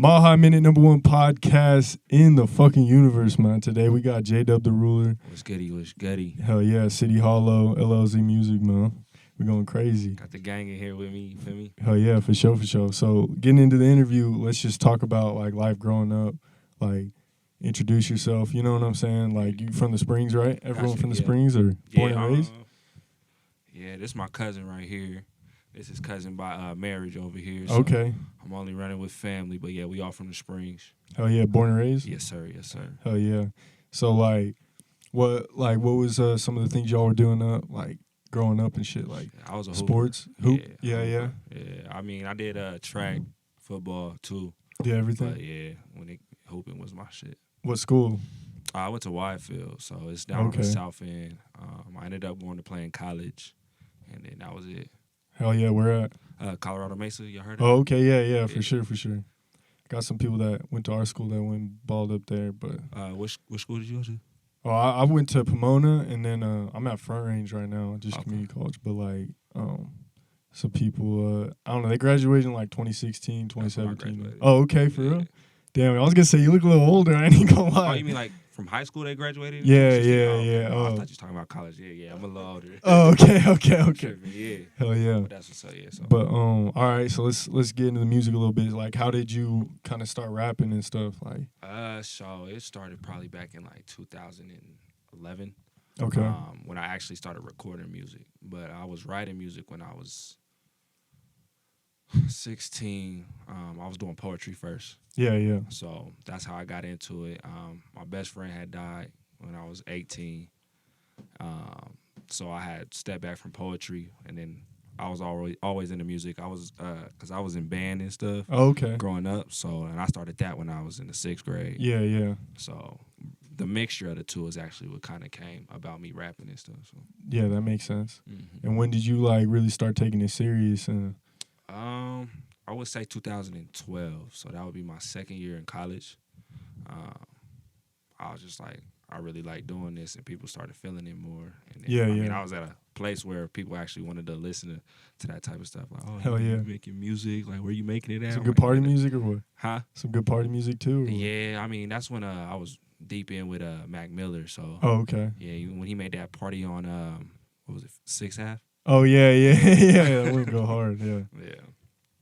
Mile High Minute #1 podcast in the fucking universe, man. Today we got JayDubbThaRuler. What's goody, what's goody? Hell yeah, City Hollow, Lil Z music, man. We're going crazy. Got the gang in here with me, you feel me? Hell yeah, for sure, for sure. So getting into the interview, let's just talk about like life growing up. Like introduce yourself, you know what I'm saying? Like you from the Springs, right? Everyone Gotcha, from the yeah. Springs or born and raised? Yeah, this is my cousin right here. This is cousin by marriage over here. So Okay. I'm only running with family, but yeah, we all from the Springs. Hell yeah, born and raised? Yes, sir. Yes, sir. Hell yeah. So what was some of the things y'all were doing like growing up and shit, like I was a sports? hooper. Hoop? Yeah. Yeah. I mean, I did track, football too. Yeah, everything. But yeah, hooping was my shit. What school? I went to Whitefield, so it's down on the south end. I ended up going to play in college, and then that was it. Hell yeah, where at? Colorado Mesa, you heard of it? Oh, okay, yeah, for sure. Got some people that went to our school that went balled up there, but Which school did you go to? Oh, I went to Pomona, and then I'm at Front Range right now, just Okay. community college. But like, some people, I don't know, they graduated in like 2016, That's when I 2017. graduated. Oh, okay, for Yeah. real. Damn, I was gonna say you look a little older. I ain't gonna lie. Oh, you mean like from high school they graduated? Yeah, Oh, yeah. okay. Oh. I thought you was talking about college. Yeah, I'm a little older. Oh, okay. Tripping, yeah. Hell yeah. But that's what's up, yeah. So. But all right, so let's get into the music a little bit. Like, how did you kind of start rapping and stuff? Like, So it started probably back in like 2011. okay, When I actually started recording music. But I was writing music when I was 16. I was doing poetry first. yeah. So that's how I got into it. My best friend had died when I was 18. So I had stepped back from poetry, and then I was always into music. I was because I was in band and stuff Okay, growing up. So and I started that when I was in the 6th grade. yeah. So the mixture of the two is actually what kind of came about me rapping and stuff. So Yeah, that makes sense. mm-hmm. And when did you like really start taking it serious? And I would say 2012. So that would be my second year in college. I was just like, I really like doing this, and people started feeling it more. And then, I mean, I was at a place where people actually wanted to listen to that type of stuff. Like, oh, hell yeah, you making music? Like, where you making it at? Some good party music or what? Huh? Some good party music too? Or Yeah, I mean, that's when I was deep in with Mac Miller. So oh, okay. yeah, when he made that party on what was it, 6th Ave? Oh yeah. That would go hard. Yeah. Yeah.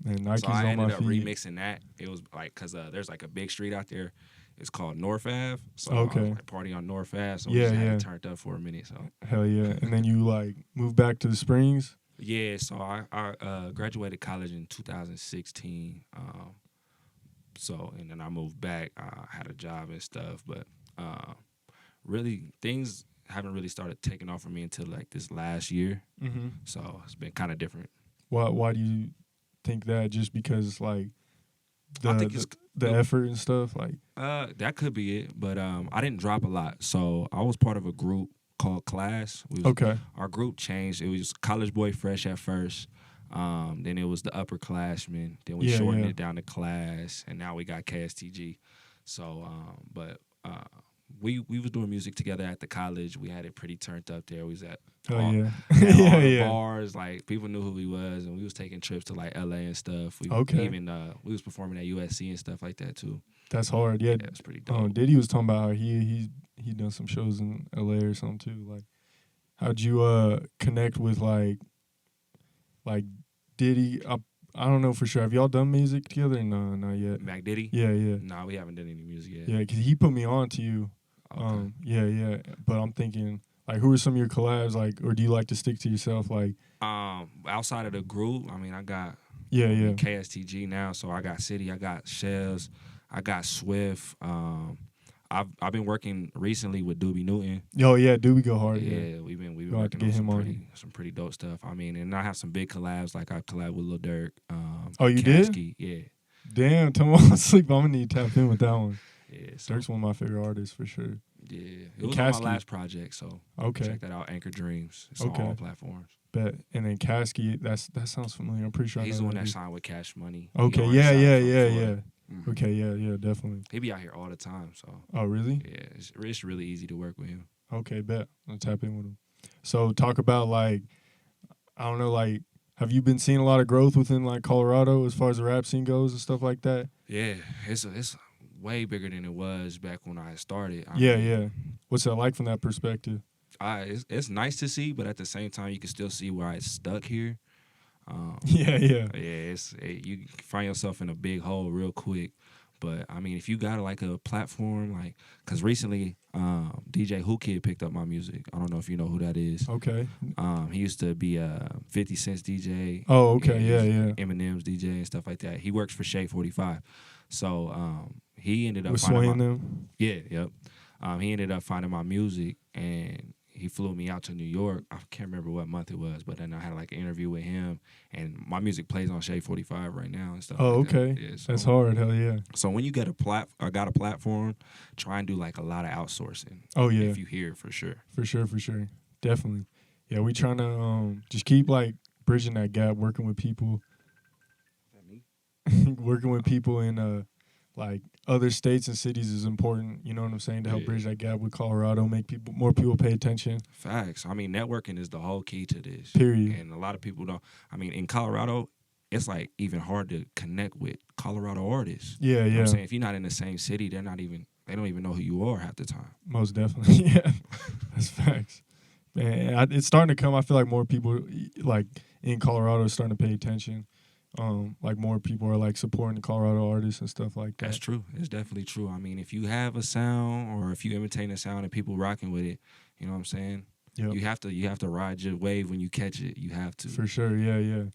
And Nike's So I on my ended up feet. remixing that. It was like, because there's like a big street out there. It's called North Ave. So Okay. I was like party on North Ave. So Yeah, we just had yeah. it turned up for a minute. So Hell yeah. And then you like moved back to the Springs? yeah, so I graduated college in 2016. And then I moved back. I had a job and stuff, but really things haven't really started taking off for me until like this last year. Mm-hmm. So it's been kind of different. Why do you think that? Just because like I think the effort and stuff? Like that could be it, but I didn't drop a lot. So I was part of a group called Class. Okay. Our group changed. It was College Boy Fresh at first. Then it was the Upperclassmen. Then we shortened it down to Class, and now we got KSTG. So, we was doing music together at the college. We had it pretty turned up there. We was at all the bars. Like people knew who we was, and we was taking trips to like LA and stuff. We was performing at USC and stuff like that too. That's hard. Yeah, it was pretty dope. Diddy was talking about how he done some shows in LA or something too. Like, how'd you connect with like Diddy? I don't know for sure. Have y'all done music together? No, not yet. Mac Diddy? Yeah. Nah, we haven't done any music yet. Yeah, because he put me on to you. Okay. Yeah. But I'm thinking, like, who are some of your collabs? Like, or do you like to stick to yourself? Like, outside of the group, I mean, I got yeah. KSTG now, so I got City, I got Shells, I got Swift. I've been working recently with Doobie Newton. Oh yeah, Doobie go hard. Yeah, we've been working on some pretty dope stuff. I mean, and I have some big collabs. Like I collab with Lil Durk. Oh, you Kasky, did? Yeah. Damn, tell me I'm asleep. I'm gonna need to tap in with that one. Yeah, so, Durk's one of my favorite artists for sure. Yeah, it was on my last project, so check that out. Anchor Dreams. It's on all platforms. Bet. And then Kasky, that sounds familiar. I'm pretty sure he's the one that signed with Cash Money. Okay, yeah. Mm-hmm. Okay, yeah, definitely. He be out here all the time, so. Oh, really? Yeah, it's really easy to work with him. Okay, bet. I'll tap in with him. So talk about like, I don't know, like Have you been seeing a lot of growth within like Colorado as far as the rap scene goes and stuff like that? Yeah, it's way bigger than it was back when I started. I Yeah, mean, yeah. What's that like from that perspective? it's nice to see, but at the same time, you can still see why it's stuck here. Yeah, yeah. Yeah, you find yourself in a big hole real quick. But I mean, if you got like a platform, like, cause recently DJ Who Kid picked up my music. I don't know if you know who that is. Okay. He used to be a 50 Cent's DJ. Oh, okay. Yeah, Yeah. Eminem's DJ and stuff like that. He works for Shade 45. So he ended up With finding Swaying my, them. yeah, yep. He ended up finding my music, and he flew me out to New York. I can't remember what month it was, but then I had like an interview with him, and my music plays on Shade 45 right now and stuff. Oh, like okay. That. Yeah, so, that's hard. Hell yeah. So when you get got a platform, try and do like a lot of outsourcing. Oh yeah. If you hear, for sure. For sure. Definitely. Yeah, we trying to just keep like bridging that gap, working with people. Working with people in like other states and cities is important, you know what I'm saying, to help bridge that gap with Colorado, make more people pay attention. Facts. I mean, networking is the whole key to this. Period. And a lot of people don't. I mean, in Colorado, it's like even hard to connect with Colorado artists. Yeah, you know what I'm saying? If you're not in the same city, they don't even know who you are half the time. Most definitely. Yeah. That's facts. Man, it's starting to come. I feel like more people like in Colorado are starting to pay attention. Like more people are like supporting the Colorado artists and stuff like that. That's true. It's definitely true. I mean, if you have a sound or if you imitate a sound and people rocking with it, you know what I'm saying? Yep. You have to ride your wave when you catch it. You have to. For sure. Yeah.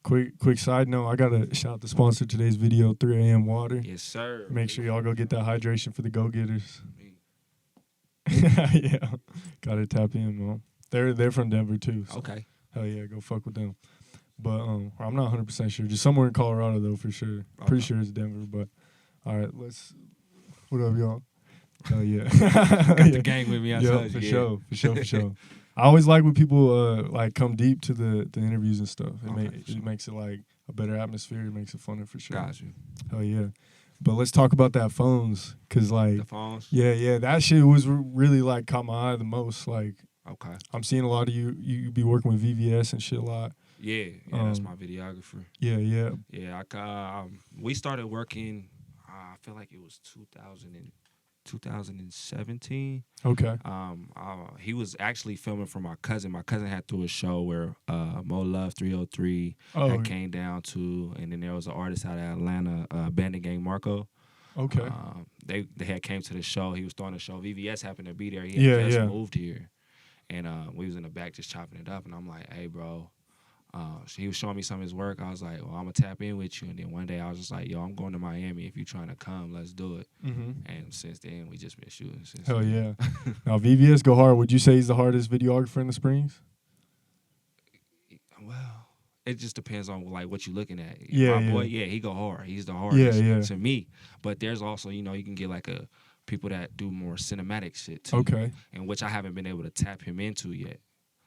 Quick side note, I gotta shout the sponsor of today's video, 3 a.m. Water. Yes, sir. Make sure y'all go get that hydration for the go-getters. Yeah. Gotta tap in, man. They're from Denver too. So okay. Hell yeah, go fuck with them. But I'm not 100% sure. Just somewhere in Colorado, though, for sure. Pretty sure it's Denver. But, all right, what up, y'all? Hell yeah. Got the gang with me. For sure. I always like when people, like, come deep to the interviews and stuff. It makes it, like, a better atmosphere. It makes it funner, for sure. Got you. Hell yeah. But let's talk about that phones. Because, like, the phones? Yeah. That shit was really, like, caught my eye the most. Like, okay. I'm seeing a lot of you be working with VVS and shit a lot. Yeah, that's my videographer. Yeah. We started working. I feel like it was 2017. Okay. He was actually filming for my cousin. My cousin had threw a show where Mo Love 303 came down to, and then there was an artist out of Atlanta, Bandit Gang Marco. Okay. They had came to the show. He was throwing the show. VVS happened to be there. He had just moved here, and we was in the back just chopping it up. And I'm like, hey, bro. He was showing me some of his work. I was like, well, I'm going to tap in with you. And then one day I was just like, yo, I'm going to Miami. If you're trying to come, let's do it. Mm-hmm. And since then, we just been shooting. Hell yeah. Now, VVS go hard. Would you say he's the hardest videographer in the Springs? Well, it just depends on like what you're looking at. Yeah, My boy, he go hard. He's the hardest to me. But there's also, you can get like people that do more cinematic shit too. Okay. And which I haven't been able to tap him into yet.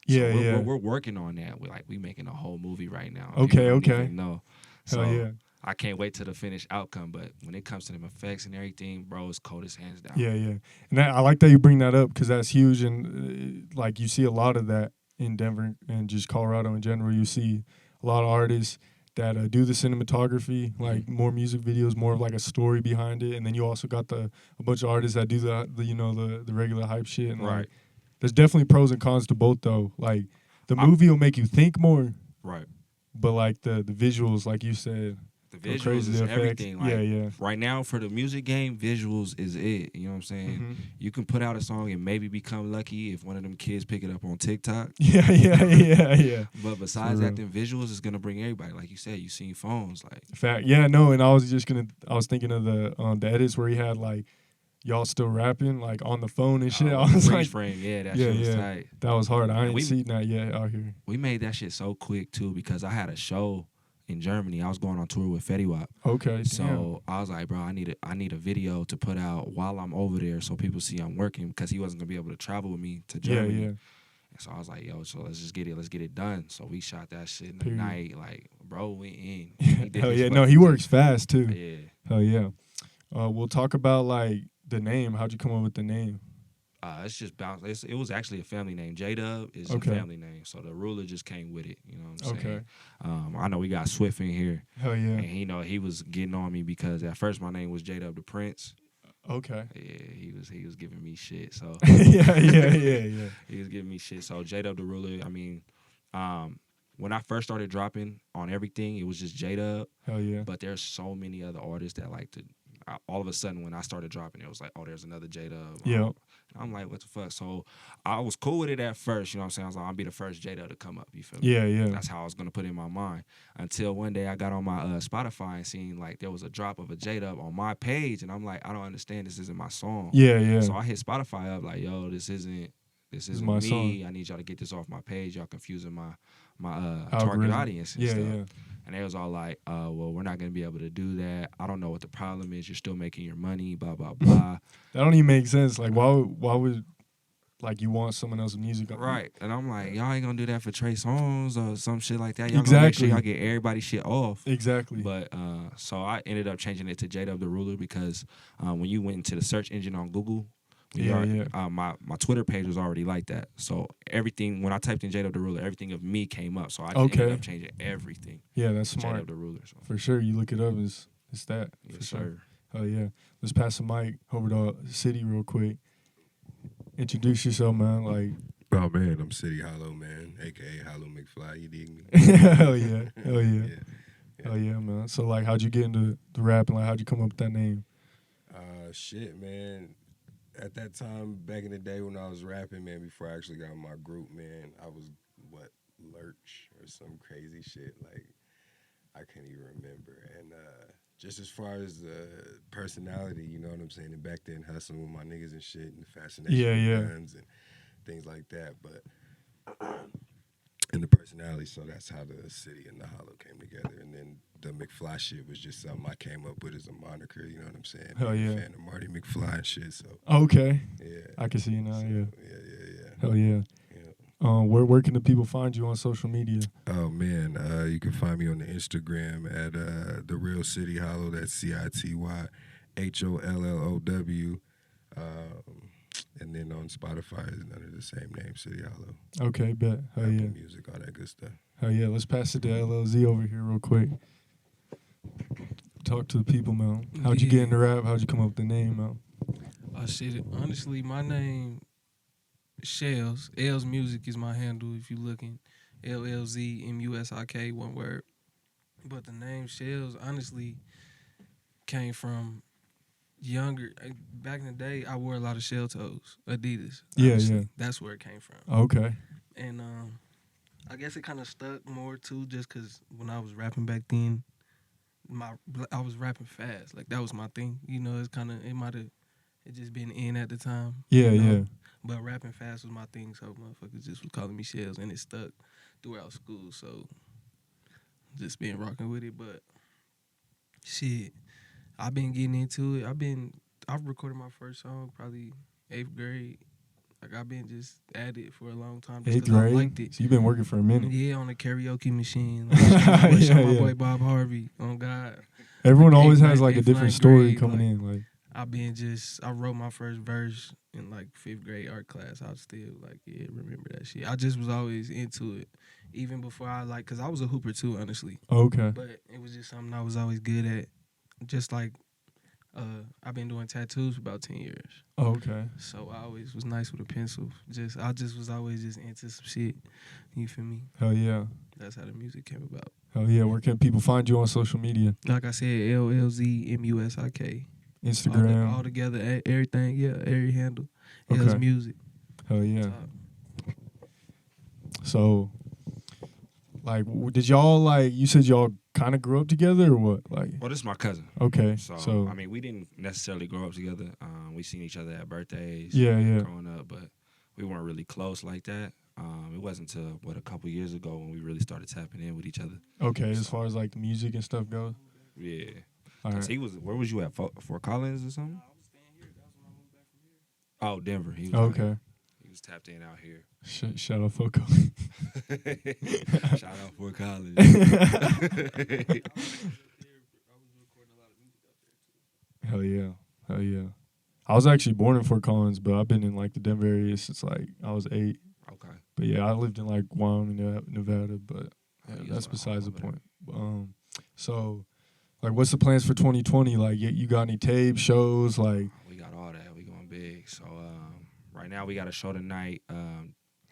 So we're working on that. We making a whole movie right now. Okay. No. So I can't wait to the finished outcome. But when it comes to them effects and everything, bro, it's coldest hands down. Yeah. And I like that you bring that up because that's huge. And like you see a lot of that in Denver and just Colorado in general. You see a lot of artists that do the cinematography, like more music videos, more of like a story behind it. And then you also got a bunch of artists that do the regular hype shit. And right. Like, there's definitely pros and cons to both, though. Like, the movie will make you think more. Right. But, like, the visuals, like you said. The visuals is everything. Like, right now, for the music game, visuals is it. You know what I'm saying? Mm-hmm. You can put out a song and maybe become lucky if one of them kids pick it up on TikTok. Yeah. But besides that, them visuals is going to bring everybody. Like you said, you seen phones. Like fact. Yeah, no, and I was thinking of the edits where he had, like, y'all still rapping like on the phone and shit. I was like, frame, that shit was tight. That was hard. I ain't seen that yet out here. We made that shit so quick too because I had a show in Germany. I was going on tour with Fetty Wap. Okay. So I was like, bro, I need a video to put out while I'm over there so people see I'm working because he wasn't gonna be able to travel with me to Germany. Yeah. And so I was like, yo, so let's get it done. So we shot that shit in the night. Like, bro, we in. Hell yeah. No, he works fast too. Yeah. Hell yeah. We'll talk about like the name. How'd you come up with the name? It's just bounce. It was actually a family name. JayDubb is a Okay. family name, so the ruler just came with it. You know what I'm saying? Okay. I know we got Swift in here, Hell yeah. and he was getting on me because at first my name was JayDubb the Prince. Okay. Yeah, he was giving me shit. So yeah. he was giving me shit. So JayDubbThaRuler. I mean, when I first started dropping on everything, it was just JayDubb. Hell yeah. But there's so many other artists that like to. All of a sudden, when I started dropping, it was like, oh, there's another JayDubb. Yeah. I'm like, what the fuck? So I was cool with it at first. You know what I'm saying? I was like, I'll be the first JayDubb to come up. You feel me? Yeah. That's how I was gonna put it in my mind. Until one day I got on my Spotify and seen like there was a drop of a JayDubb on my page, and I'm like, I don't understand. This isn't my song. Yeah. So I hit Spotify up like, yo, this isn't my me. song. I need y'all to get this off my page. Y'all confusing my target Algorithm. audience and Yeah, stuff. yeah. And they was all like, well, we're not going to be able to do that. I don't know what the problem is. You're still making your money, blah, blah, blah. That don't even make sense. Like, why would like you want someone else's music? Right. And I'm like, y'all ain't going to do that for Trey Songz or some shit like that. Y'all Exactly. going to make sure y'all get everybody's shit off. Exactly. But so I ended up changing it to JayDubbThaRuler because when you went into the search engine on Google, my Twitter page was already like that. So everything, when I typed in JayDubbThaRuler, everything of me came up. So I just ended up changing everything. Yeah, that's smart. JayDubbThaRuler. So. For sure. You look it up, it's that. Yes, for sure. sir. Oh, yeah. Let's pass the mic over to City real quick. Introduce yourself, man. Like, oh, man, I'm City Hollow, man, a.k.a. Hollow McFly. You dig me? Hell yeah. Yeah. Hell yeah, man. So, like, how'd you get into the rap and, like, how'd you come up with that name? Shit, man. At that time, back in the day when I was rapping, man, before I actually got my group, man, I was, Lurch or some crazy shit. Like, I can't even remember. And just as far as personality, you know what I'm saying? And back then, hustling with my niggas and shit and the fascination with guns and things like that. But, and the personality, so that's how the City and the Hollow came together. And then the McFly shit was just something I came up with as a moniker, you know what I'm saying? Hell yeah. I'm a fan of Marty McFly and shit, so. Okay. Yeah. I can see you now, so, yeah. Yeah. Hell yeah. Where can the people find you on social media? Oh, man, you can find me on the Instagram at The Real City Hollow. That's CITYHOLLOW. And then on Spotify is under the same name, City Hollow. Okay, bet. Hell Apple yeah. Music, all that good stuff. Hell yeah. Let's pass it to Lil Z over here real quick. Talk to the people, man. How'd you get into rap? How'd you come up with the name, man? Shit. Honestly, my name Shells. L's Music is my handle if you looking. LLZMUSIK, one word. But the name Shells honestly came from younger. Back in the day, I wore a lot of shell toes, Adidas. Honestly. Yeah. That's where it came from. Okay. And I guess it kind of stuck more too, just because when I was rapping back then, I was rapping fast. Like that was my thing. You know, it just been in at the time. Yeah, you know? yeah. But rapping fast was my thing, so motherfuckers just was calling me Shells, and it stuck throughout school. So just been rocking with it. But shit, I've been getting into it. I've recorded my first song probably 8th grade. Like I've been just at it for a long time. 8th grade? I liked it. So you've been working for a minute. Yeah, on the karaoke machine. Like, shout my boy Bob Harvey. On God. Everyone like always has ninth, like a eighth, different ninth story grade, coming like, in. Like I wrote my first verse in like 5th grade art class. I still remember that shit. I just was always into it, even before cause I was a hooper too, honestly. Okay. But it was just something I was always good at. Just like I've been doing tattoos for about 10 years. Okay. So I always was nice with a pencil. I just was always just into some shit. You feel me? Hell yeah. That's how the music came about. Hell yeah. Where can people find you on social media? Like I said, LLZMUSIK. Instagram. All together, everything, every handle. Okay. L's Music. Hell yeah. So, like, did y'all, like, you said y'all kind of grew up together or what? Like, Well, this is my cousin. Okay. So I mean, we didn't necessarily grow up together. We seen each other at birthdays. Yeah. Growing up, but we weren't really close like that. It wasn't until, a couple years ago when we really started tapping in with each other. Okay, as far as, like, the music and stuff goes? Yeah. All Cause right. where was you at? Fort Collins or something? I was staying here. That was when I moved back from here. Oh, Denver. He was Okay. He was tapped in out here. Shout out Foco. Shout out Fort Collins. Hell yeah. I was actually born in Fort Collins, but I've been in like the Denver area since like I was 8. Okay. But yeah, I lived in like Wyoming, Nevada, but yeah, you that's was besides the over there. point. So like, what's the plans for 2020? Like, you got any tapes, shows? Like, We got all that. We going big. So right now we got a show tonight.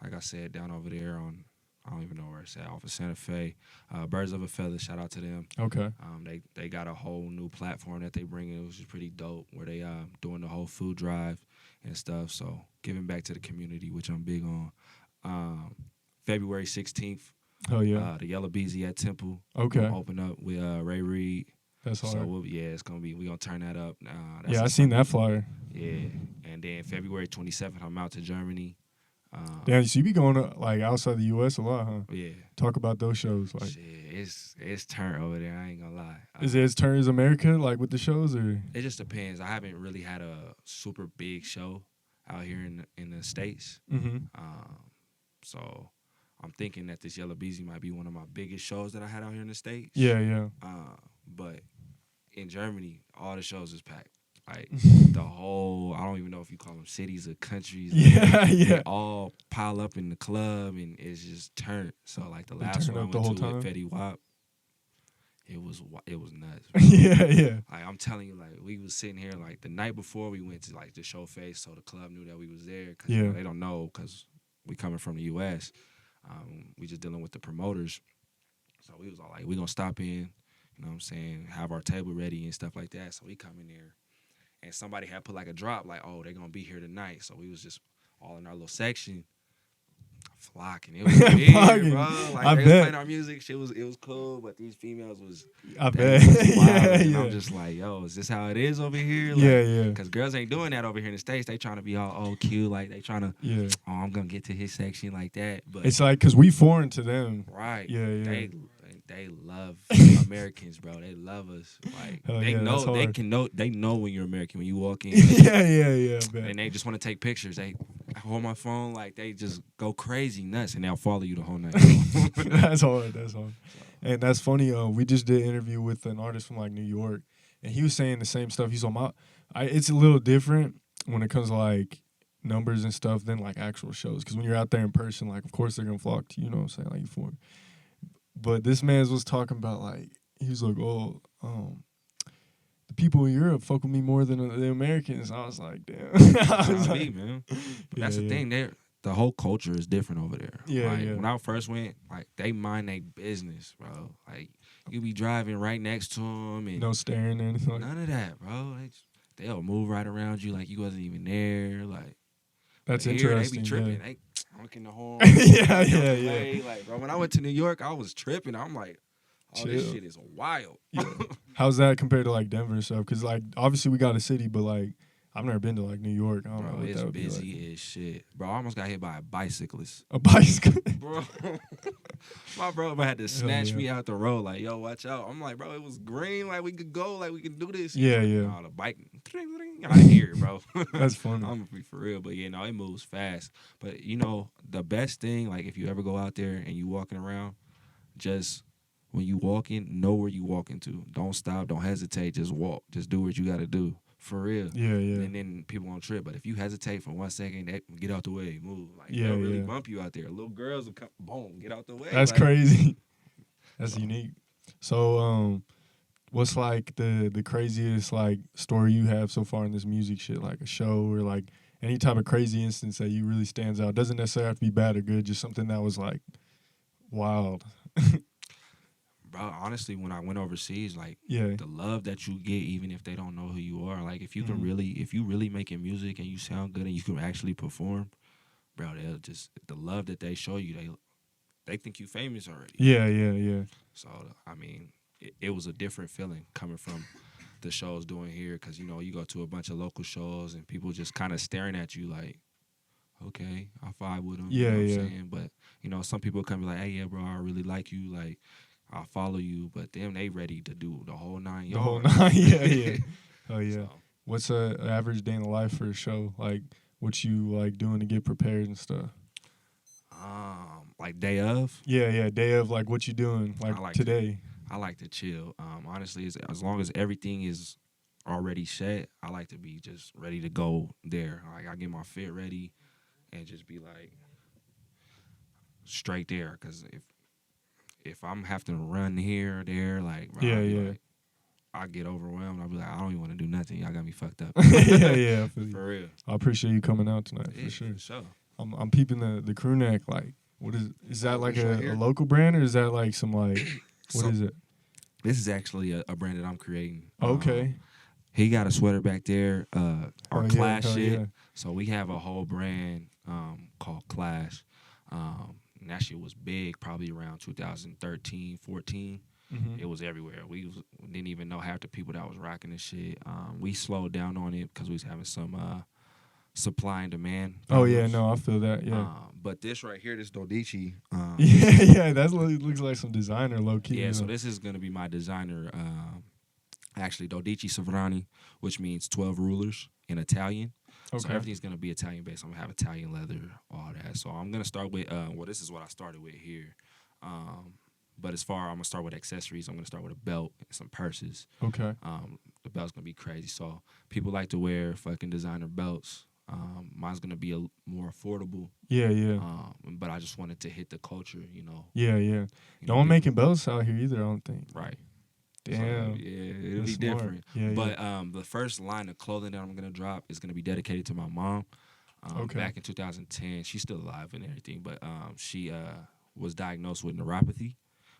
Like I said, down over there on, I don't even know where it's at, off of Santa Fe. Birds of a Feather, shout out to them. okay, They got a whole new platform that they bring in, which is pretty dope, where they doing the whole food drive and stuff. So giving back to the community, which I'm big on. February 16th, oh yeah, the Yellow Beezy at Temple. okay, Open up with Ray Reed. that's hard. So it's gonna be, we gonna turn that up. Yeah, I seen that flyer. Yeah, and then February 27th, I'm out to Germany. Damn, so you be going to, like, outside the U.S. a lot, huh? Yeah, Talk about those shows. Like, shit, it's turn over there. I ain't gonna lie. is it as turn as America, like with the shows, or? It just depends. I haven't really had a super big show out here in the States. Mm-hmm. So I'm thinking that this Yellow Beezy might be one of my biggest shows that I had out here in the States. Yeah, yeah. But in Germany, all the shows is packed. Like the whole, I don't even know if you call them cities or countries. Yeah, They yeah. all pile up in the club and it's just turned. So like the They last turn one I up the went to whole with time? Fetty Wap, it was nuts. Yeah, yeah. Like I'm telling you, like we was sitting here like the night before we went to like the show face, so the club knew that we was there. Cause Yeah. they don't know because we coming from the U.S. We just dealing with the promoters. So we was all like, we gonna stop in, you know what I'm saying, have our table ready and stuff like that. So we come in there, and somebody had put like a drop, like, oh, they gonna be here tonight. So we was just all in our little section, flocking. It was weird, Flocking. bro. Like I they was bet. playing our music, it was cool, but these females was, I they bet. was wild. Yeah, And yeah. I'm just like, yo, is this how it is over here? Like, Yeah, yeah. Cause girls ain't doing that over here in the States. They trying to be all cute, like they trying to, Yeah. oh, I'm gonna get to his section like that. But It's like, because we foreign to them. right, Yeah, yeah. They love Americans, bro. They love us. Like Hell they yeah, know, that's hard. they know when you're American when you walk in. Yeah, yeah, I bet. And they just want to take pictures. They hold my phone, like they just go crazy nuts, and they'll follow you the whole night. That's hard. That's hard. And that's funny. We just did an interview with an artist from like New York, and he was saying the same stuff. He's on it's a little different when it comes to like numbers and stuff than like actual shows. Because when you're out there in person, like of course they're gonna flock to you. You know what I'm saying? Like you foreign. But this man was talking about like he was like, oh, the people in Europe fuck with me more than the Americans. I was like, damn. I was That's like, me, man. But Yeah, that's the yeah. thing. The whole culture is different over there. Yeah, like, yeah. When I first went, like they mind their business, bro. Like you be driving right next to them, and no staring or anything. Like none of that, bro. They'll move right around you like you wasn't even there. Like that's but here, interesting. They be tripping. Yeah. They honking the horn. Yeah, out the yeah. way. Like, bro, when I went to New York, I was tripping. I'm like, oh, this Chill. shit is wild. Yeah. How's that compared to like Denver and stuff? Because like obviously we got a city, but like I've never been to like New York. I don't know Bro, what it's that would be busy like. as shit. Bro, I almost got hit by a bicyclist. A bicycle. Bro, my brother had to snatch yeah. me out the road. Like, yo, watch out. I'm like, bro, it was green. Like, we could go. Like, we can do this. Yeah, Like, yeah. nah, the bike, I hear it, bro. That's funny. I'm gonna be for real, but yeah, no, it moves fast. But you know, the best thing, like, if you ever go out there and you walking around, just when you walking, know where you walking to. Don't stop. Don't hesitate. Just walk. Just do what you got to do. For real. Yeah, yeah. And then people won't trip. But if you hesitate for 1 second, they get out the way, move. Like, Yeah, they'll really yeah. bump you out there. Little girls will come, boom, get out the way. That's like, crazy. That's unique. So, what's like the craziest like story you have so far in this music shit? Like a show or like any type of crazy instance that you really stands out. Doesn't necessarily have to be bad or good. Just something that was like wild. Bro, honestly, when I went overseas, like, Yeah. the love that you get, even if they don't know who you are, like, if you can Mhm. really, if you really making music and you sound good and you can actually perform, bro, they'll just, the love that they show you, they think you famous already. Yeah, yeah, yeah. So, I mean, it was a different feeling coming from the shows doing here, because, you know, you go to a bunch of local shows and people just kind of staring at you like, okay, I vibe with them. Yeah, you know what yeah. I'm saying? But, you know, some people come be like, hey, yeah, bro, I really like you. Like, I'll follow you. But them, they ready to do the whole 9 The whole yards. 9, yeah, yeah. Oh yeah. So, What's a average day in the life for a show? Like what you like doing to get prepared and stuff? like day of, Yeah, yeah. Day of like what you doing like, I like today. I like to chill. Honestly, as long as everything is already set. I like to be just ready to go there. Like I get my fit ready and just be like straight there. Cause if I'm having to run here or there, like bro, like, I get overwhelmed. I'll be like, I don't even want to do nothing. Y'all got me fucked up. Yeah, I feel you. For real. I appreciate you coming out tonight, for sure. I'm peeping the crew neck. Like, what is that like a local brand, or is that like some like, what is it? This is actually a brand that I'm creating. Okay. He got a sweater back there, our Clash shit. Yeah. So we have a whole brand called Clash. And that shit was big probably around 2013, 14. Mm-hmm. It was everywhere. We didn't even know half the people that was rocking this shit. We slowed down on it because we was having some supply and demand problems. Oh, yeah, no, I feel that, yeah. But this right here, this Dodici. Yeah, that looks like some designer low-key. Yeah, so this is going to be my designer, actually, Dodici Sovrani, which means 12 rulers in Italian. Okay. So everything's going to be Italian-based. I'm going to have Italian leather, all that. So I'm going to start with, this is what I started with here. But I'm going to start with accessories. I'm going to start with a belt and some purses. Okay. The belt's going to be crazy. So people like to wear fucking designer belts. Mine's going to be more affordable. Yeah. But I just wanted to hit the culture, you know. Yeah. No one making belts out here either, I don't think. Right. Damn. So, yeah, it'll be smart. different. Yeah. But the first line of clothing that I'm going to drop is going to be dedicated to my mom. Back in 2010. She's still alive and everything, but she was diagnosed with neuropathy,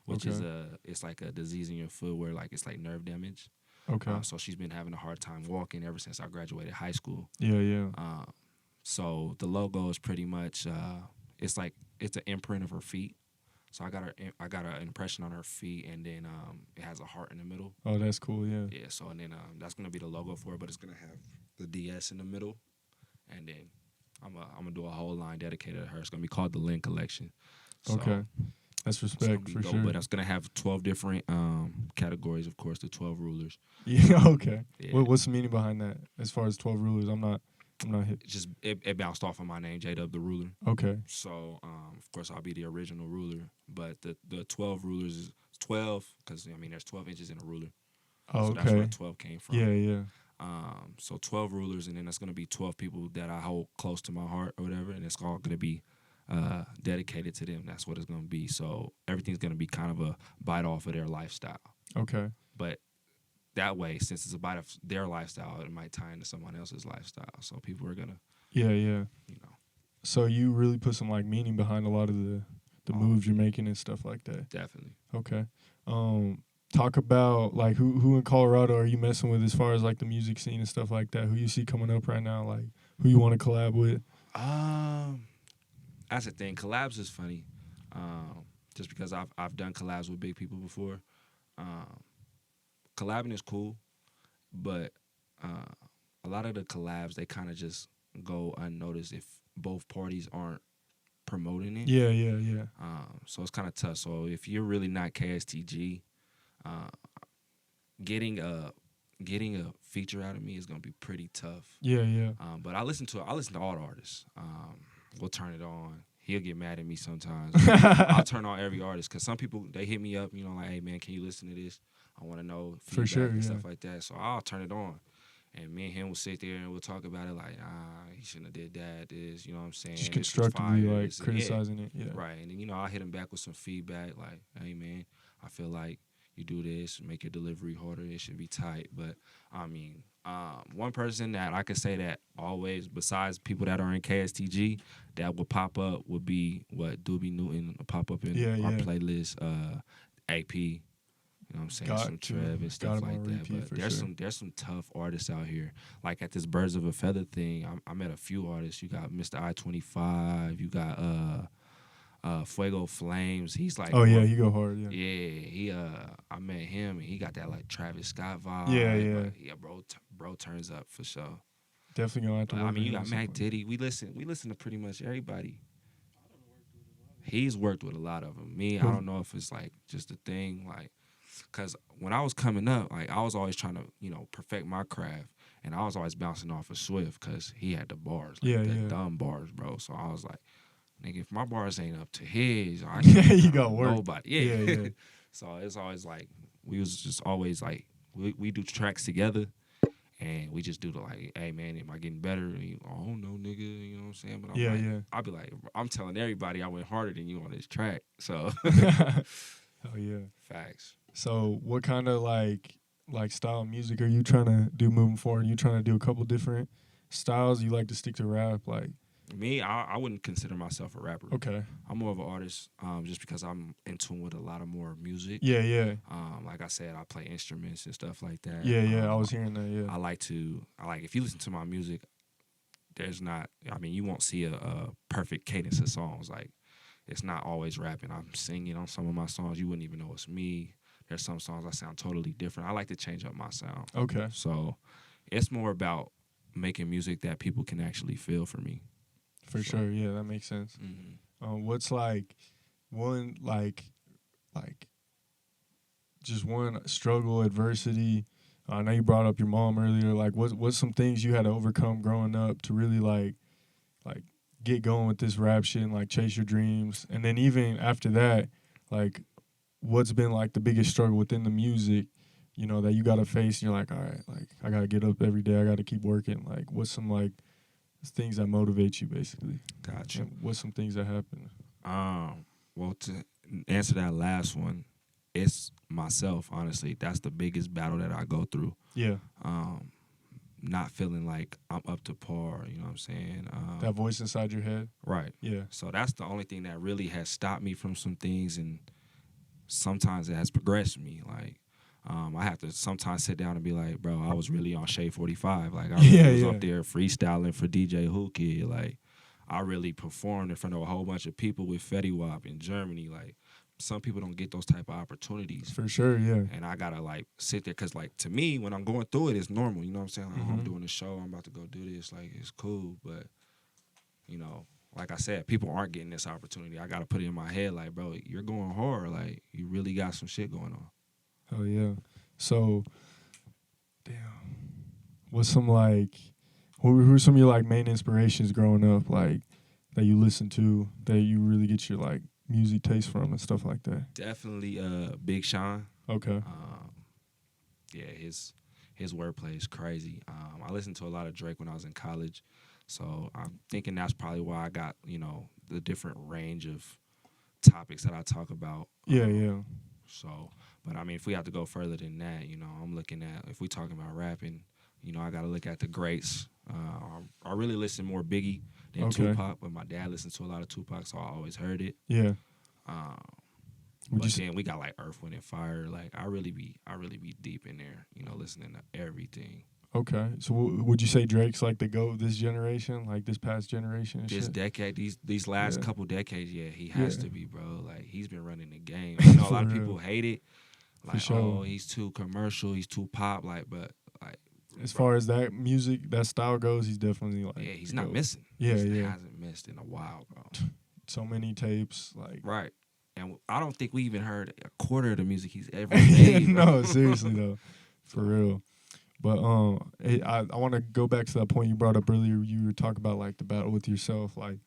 which is it's like a disease in your foot where like it's like nerve damage. Okay. So she's been having a hard time walking ever since I graduated high school. Yeah. So the logo is pretty much it's an imprint of her feet. So I got an impression on her feet, and then it has a heart in the middle. Oh, that's cool. Yeah. Yeah. So and then that's gonna be the logo for it, but it's gonna have the DS in the middle, and then I'm gonna do a whole line dedicated to her. It's gonna be called the Lynn Collection. So, okay. That's respect for sure. But it's gonna have 12 different categories, of course, the 12 rulers. Yeah. Okay. Yeah. What's the meaning behind that? As far as 12 rulers, I'm not hit. It bounced off of my name, JayDubbThaRuler. Okay. So of course I'll be the original ruler, but the 12 rulers is 12 because I mean there's 12 inches in a ruler. Oh, so okay. That's where 12 came from. Yeah. So 12 rulers, and then that's gonna be 12 people that I hold close to my heart or whatever, and it's all gonna be dedicated to them. That's what it's gonna be. So everything's gonna be kind of a bite off of their lifestyle. Okay. But that way, since it's a bite of their lifestyle, it might tie into someone else's lifestyle. So people are gonna, yeah. You know. So you really put some like meaning behind a lot of the moves you're making and stuff like that. Definitely. Okay. Talk about like who in Colorado are you messing with as far as like the music scene and stuff like that? Who you see coming up right now? Like who you want to collab with? That's the thing. Collabs is funny, just because I've done collabs with big people before. Collabing is cool, but a lot of the collabs, they kind of just go unnoticed if both parties aren't promoting it. Yeah. So it's kind of tough. So if you're really not KSTG, getting a feature out of me is gonna be pretty tough. Yeah. But I listen to all the artists. We'll turn it on. He'll get mad at me sometimes. I'll turn on every artist because some people, they hit me up, you know, like, hey man, can you listen to this? I want to know feedback and stuff like that. So I'll turn it on. And me and him will sit there and we'll talk about it like, he shouldn't have did that, this, you know what I'm saying? Just constructively, like, criticizing it, yeah. Right, and then, you know, I'll hit him back with some feedback like, hey, man, I feel like you do this, make your delivery harder, it should be tight. But, I mean, one person that I could say that always, besides people that are in KSTG, that will pop up would be, Doobie Newton will pop up in our playlist, AP. You know what I'm saying? Some Trev and stuff like that. But there's some tough artists out here. Like at this Birds of a Feather thing, I met a few artists. You got Mr. I-25. You got Fuego Flames. He's like, oh yeah, he go hard. Yeah. He I met him and he got that like Travis Scott vibe. Yeah. But, yeah, bro turns up for sure. Definitely gonna have to. I mean, you got Mac Diddy. We listen to pretty much everybody. He's worked with a lot of them. Me, I don't know if it's like just a thing like. Because when I was coming up, like I was always trying to, you know, perfect my craft. And I was always bouncing off of Swift because he had the bars. Like dumb bars, bro. So I was like, nigga, if my bars ain't up to his, I can't you got work. Nobody. Yeah. So it's always like, we was just always like, we do tracks together. And we just do the like, hey man, am I getting better? And he, I don't know, nigga. You know what I'm saying? But I'm Yeah, like, yeah. I'll be like, I'm telling everybody I went harder than you on this track. So Oh yeah. facts. So what kind of like style of music are you trying to do moving forward? You trying to do a couple different styles? You like to stick to rap? Like Me, I wouldn't consider myself a rapper. okay. I'm more of an artist, just because I'm in tune with a lot of more music. Yeah, yeah. Like I said, I play instruments and stuff like that. Yeah, yeah. I was hearing that, yeah. I like if you listen to my music, there's not, I mean, you won't see a perfect cadence of songs. Like, it's not always rapping. I'm singing on some of my songs. You wouldn't even know it's me. There's some songs I sound totally different. I like to change up my sound. Okay. So it's more about making music that people can actually feel for me. For sure, yeah, that makes sense. Mm-hmm. What's like one like just one struggle, adversity? I know you brought up your mom earlier. Like, what's some things you had to overcome growing up to really like get going with this rap shit and like chase your dreams? And then even after that, like, what's been like the biggest struggle within the music? You know, that you got to face. And you're like, all right, like I got to get up every day. I got to keep working. Like, what's some like things that motivate you, basically? Gotcha. And what's some things that happen? Well, to answer that last one, it's myself, honestly. That's the biggest battle that I go through. Yeah. Not feeling like I'm up to par, you know what I'm saying? That voice inside your head? Right. Yeah. So that's the only thing that really has stopped me from some things, and sometimes it has progressed me. Like, I have to sometimes sit down and be like, bro, I was really on Shade 45. Like, I really was up there freestyling for DJ Who Kid. Like, I really performed in front of a whole bunch of people with Fetty Wap in Germany. Like, some people don't get those type of opportunities. For sure, yeah. And I gotta like sit there, because like to me, when I'm going through it, it's normal. You know what I'm saying? Like, oh, I'm doing a show, I'm about to go do this. Like, it's cool, but you know, like I said, people aren't getting this opportunity. I gotta put it in my head, like, bro, you're going hard. Like, you really got some shit going on. Oh yeah. So, damn. What's some like? Who are some of your like main inspirations growing up? Like that you listen to, that you really get your like music taste from and stuff like that? Definitely, Big Sean. Okay. Yeah, his wordplay is crazy. I listened to a lot of Drake when I was in college, so I'm thinking that's probably why I got, you know, the different range of topics that I talk about. Yeah, yeah. So, but I mean, if we have to go further than that, you know, I'm looking at, if we talking about rapping, you know, I got to look at the greats. I really listen more Biggie than Tupac, but my dad listens to a lot of Tupac, so I always heard it. Yeah. But then we got like Earth, Wind, and Fire. Like, I really be deep in there, you know, listening to everything. Okay. So would you say Drake's like the GOAT of this generation, like this past generation and this shit? decade, these last couple decades, yeah, he has to be, bro. Like, he's been running the game. You know, a lot of people hate it. Like, oh, he's too commercial, he's too pop. Like, but like, as far as that music, that style goes, he's definitely like, yeah, he's not missing. Yeah, he hasn't missed in a while, bro. So many tapes, like, right. And I don't think we even heard a quarter of the music he's ever made. No, seriously though, for real. But I want to go back to that point you brought up earlier. You were talking about like the battle with yourself. Like,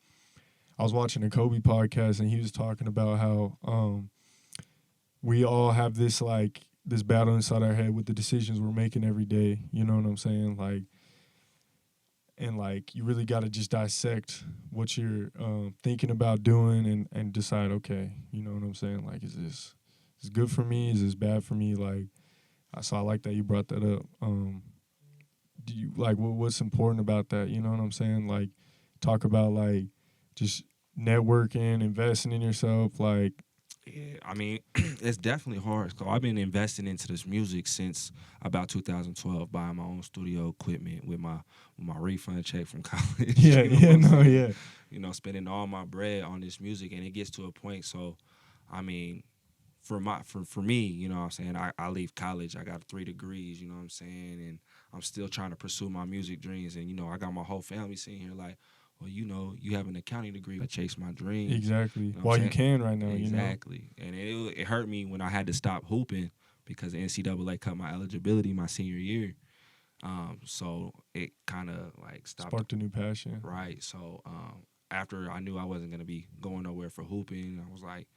I was watching a Kobe podcast and he was talking about how we all have this like this battle inside our head with the decisions we're making every day. You know what I'm saying? Like, and like you really got to just dissect what you're thinking about doing and decide, okay, you know what I'm saying? Like, is this good for me? Is this bad for me? Like, so I like that you brought that up. Do you like what's important about that? You know what I'm saying? Like, talk about like just networking, investing in yourself. Like, yeah, I mean, it's definitely hard. So I've been investing into this music since about 2012, buying my own studio equipment with my refund check from college. Yeah, You know, spending all my bread on this music, and it gets to a point. So, I mean, for me, you know what I'm saying, I leave college, I got 3 degrees, you know what I'm saying, and I'm still trying to pursue my music dreams, and, you know, I got my whole family sitting here like, well, you know, you have an accounting degree to chase my dreams. Exactly. You know While you can right now, exactly. You know? And it hurt me when I had to stop hooping because the NCAA cut my eligibility my senior year. So it kind of like sparked a new passion. Right. So after I knew I wasn't going to be going nowhere for hooping, I was like,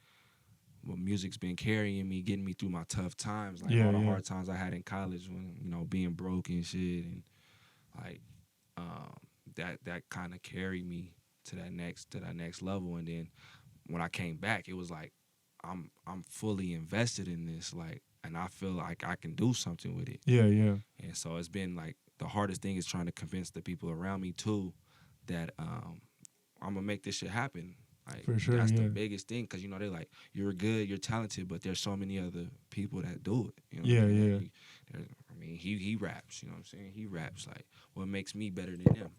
well, music's been carrying me, getting me through my tough times, like all the hard times I had in college when, you know, being broke and shit, and that kind of carried me to that next level. And then when I came back, it was like I'm fully invested in this, like, and I feel like I can do something with it. Yeah, yeah. And so it's been like the hardest thing is trying to convince the people around me too that I'm gonna make this shit happen. Like, For sure, that's yeah. the biggest thing, because, you know, they're like, you're good, you're talented, but there's so many other people that do it. You know Yeah, what I mean? yeah. I mean, he raps, you know what I'm saying? He raps. Like, what makes me better than them?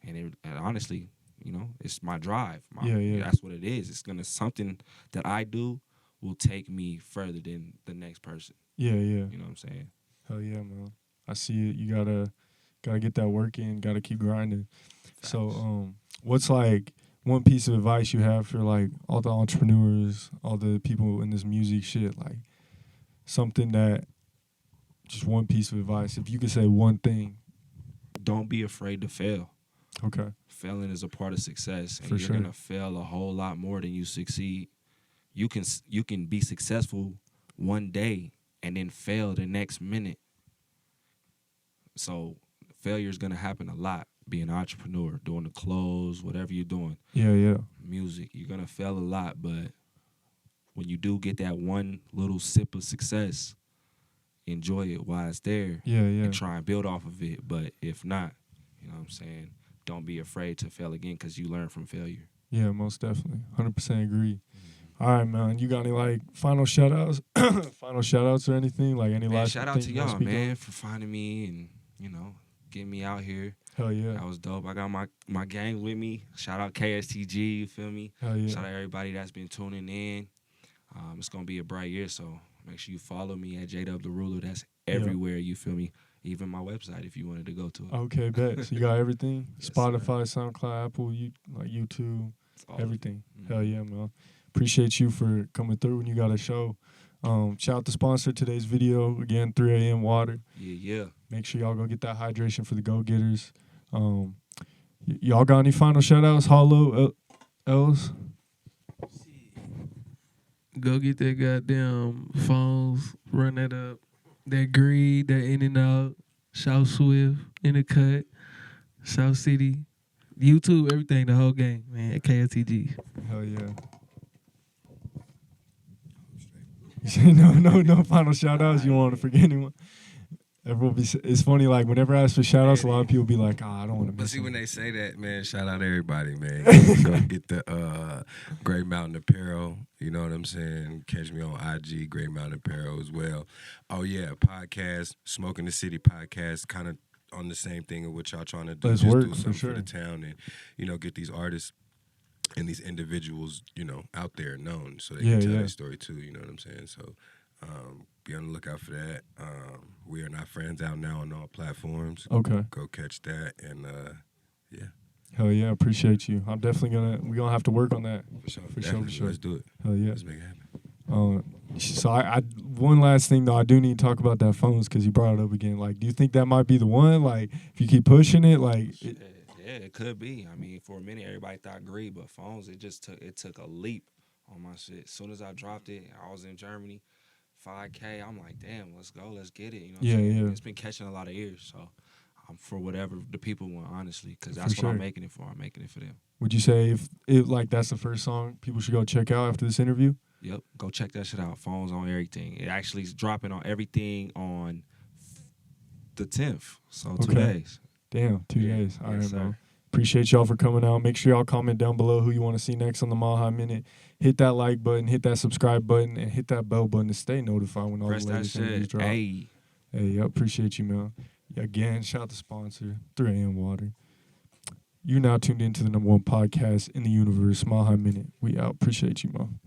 And honestly, you know, it's my drive. Yeah. That's what it is. It's something that I do will take me further than the next person. Yeah, yeah. You know what I'm saying? Hell yeah, man. I see it. You gotta get that work in, gotta keep grinding. Facts. So what's like one piece of advice you have for like all the entrepreneurs, all the people in this music shit, like something that, just one piece of advice, if you could say one thing. Don't be afraid to fail. Okay. Failing is a part of success, and For you're sure. gonna fail a whole lot more than you succeed. You can be successful one day and then fail the next minute. So failure is gonna happen a lot. Being an entrepreneur, doing the clothes, whatever you're doing, Yeah, yeah. music, you're gonna fail a lot. But when you do get that one little sip of success, enjoy it while it's there. Yeah, yeah. And try and build off of it. But if not, you know what I'm saying, don't be afraid to fail again, because you learn from failure. Yeah, most definitely. 100% agree. All right, man. You got any like final shout outs? Final shout outs or anything? Like any Man, last shout out thing to you wanna y'all, speak man, on? for finding me and, you know, getting me out here. Hell yeah. That was dope. I got my gang with me. Shout out KSTG, you feel me? Hell yeah. Shout out everybody that's been tuning in. It's going to be a bright year, so make sure you follow me at JayDubbThaRuler. That's everywhere, you feel me? Even my website if you wanted to go to it. Okay, bet. So you got everything? Yes, Spotify, SoundCloud, Apple, YouTube, All of it. everything. Mhm. Hell yeah, man. Appreciate you for coming through when you got a show. Shout out the sponsor of today's video. Again, 3 a.m. water. Yeah. Make sure y'all go get that hydration for the go-getters. Y'all got any final shout-outs? Hollow, else? Go get that goddamn phones, run that up. That Greed, that In and Out, South Swift, In the Cut, South City, YouTube, everything, the whole gang, man, at KSTG. Hell yeah. You say no final shout-outs? You don't want to forget anyone? Everyone it's funny, like, whenever I ask for shout-outs, a lot of people be like, I don't want to But miss see, when them. they say that, man, shout out everybody, man. Go get the Great Mountain Apparel. You know what I'm saying? Catch me on IG, Great Mountain Apparel as well. Oh, yeah, podcast, Smoking the City podcast, kind of on the same thing of what y'all trying to do. Let's Just work, do for something sure. for the town and, you know, get these artists and these individuals, you know, out there known so they can tell their story too, you know what I'm saying? So be on the lookout for that. We Are Not Friends out now on all platforms. Okay. Go catch that, and yeah. Hell yeah, appreciate you. I'm definitely we're gonna have to work on that. For sure. For sure. Let's do it. Hell yeah. Let's make it happen. So I one last thing though, I do need to talk about that phones because you brought it up again. Like, do you think that might be the one? Like, if you keep pushing it, like, Yeah, it could be. I mean, for a minute, everybody thought Greed, but phones, it took a leap on my shit. As soon as I dropped it, I was in Germany, 5K. I'm like, damn, let's go, let's get it. You know what I'm saying? Yeah. It's been catching a lot of ears, so I'm for whatever the people want, honestly, because For that's what sure. I'm making it for. I'm making it for them. would you say if like that's the first song people should go check out after this interview? Yep, go check that shit out. Phones on everything. It actually is dropping on everything on the 10th, so 2 Okay. days. Damn, 2 Yeah. days. All Yes, right, sir. man. Appreciate y'all for coming out. Make sure y'all comment down below who you want to see next on the Mile High Minute. Hit that like button, hit that subscribe button, and hit that bell button to stay notified when all Press the that latest interviews shit. drop. Hey. Hey, I appreciate you, man. Again, shout out the sponsor, 3 a.m. Water. You're now tuned into the #1 podcast in the universe, Mile High Minute. We out. Appreciate you, man.